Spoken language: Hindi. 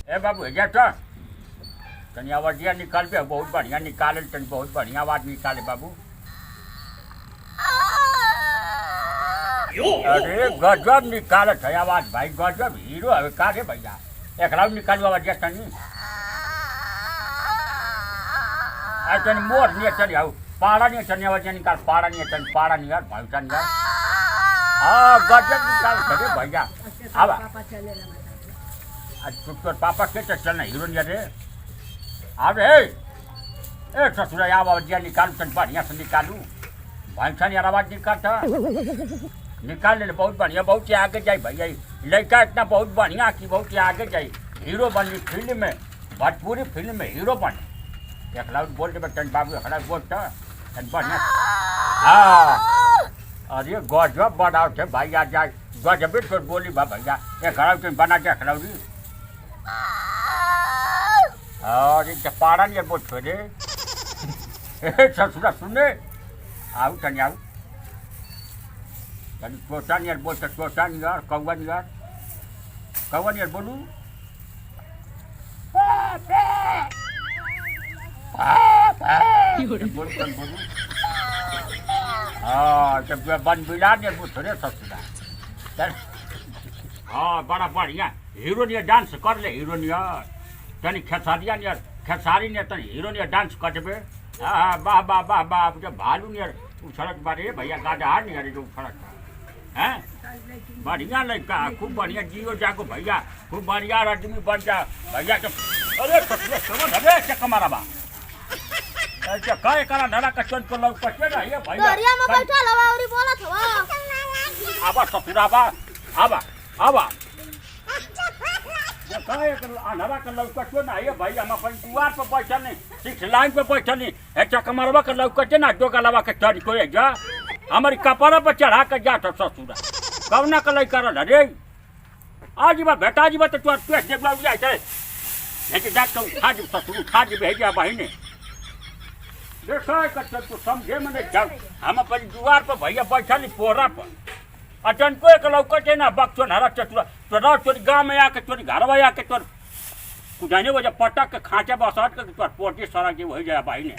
ए बाबू हेजा तो तनी आवाजिया निकाल बे बहुत बढ़िया निकाले तनी बहुत बढ़िया आवाज निकाले बाबू। अरे गजब निकालत है आवाज भाई गजब हीरो है का रे भैया एकला निकालू आवाजिया तनी आ तनी मोर ने चली आऊ पाड़ा ने चनी आवाजिया निकाल पाड़ा ने तनी पाड़ा ने यार भाई तनी यार हां गजब निकाल रे भैया आवा आज तोर पापा के चलना हीरो ने रे अबे ए ससुरा आवाजिया निकाल तनी बढ़िया से निकालू भाई तनी यार आवाज निकालता निकाल ले बहुत बढ़िया बहुत आगे जाए भैया लड़का इतना बहुत बढ़िया कि बहुत आगे जाए हीरो बनी फिल्म में भोजपुरी फिल्म में हीरो बने एक लाउड बोल दे तन बाबू एक लाउड बोल तन बढ़िया हाँ अरे गजब बनाओ थे भैया जाए गजब तो बोली बा भैया एक खराब तुम बना दे खिलाड़ी अरे पारा नहीं बोल छोड़े ससुरा सुने आऊ तन आऊ तनी तोता नहीं बोल तोता नहीं यार कौवा नहीं बोलू बोलू हाँ जब बन बिला नहीं बोल थोड़े ससुरा हाँ बड़ा बढ़िया हीरो ने डांस कर ले हीरो ने तनी खेसारिया ने खेसारी ने तनी हीरो ने डांस कटबे हाँ वाह वाह वाह वाह जब भालू ने उछड़त बारे भैया गाड़ा नहीं अरे जो उछड़त हैं बढ़िया लड़का खूब बढ़िया जियो जाको भैया खूब बढ़िया आदमी बन जा भैया के अरे समझ अबे चक्का मारा बा अच्छा काय करा धरा का चोन पर लौ कटे ना ये भैया दरिया में बैठा लवा औरी बोलत हवा आबा ससुरा बा आबा ये काय कर अनहरा का लौ कटे ना ये भैया हम अपन दुआर पर बैठल नहीं सिक्स लाइन पे बैठल नहीं ए चक्का मारवा का लौ कटे ना दो गलवा के चढ़ कोई जा हमारी कपड़ा पर चढ़ा कर जा तो ससुरा कब ना कल कर अरे आज बा बेटा जी बा तो तोर पेट देख ला जाए चले लेकिन जात तो उठा जी ससुर उठा जी भेजा बहिने देखा कर तो समझे मने जब हम अपन दुआर पर भैया बैठल पोरा पर अचन को एक लौकटे ना बक्सो नरा चतुरा तो तोर गांव में आके तोर घरवा आके तोर कुजाने वजह पटक के खांचा बसात के तोर पोटी सारा के हो जाए बहिने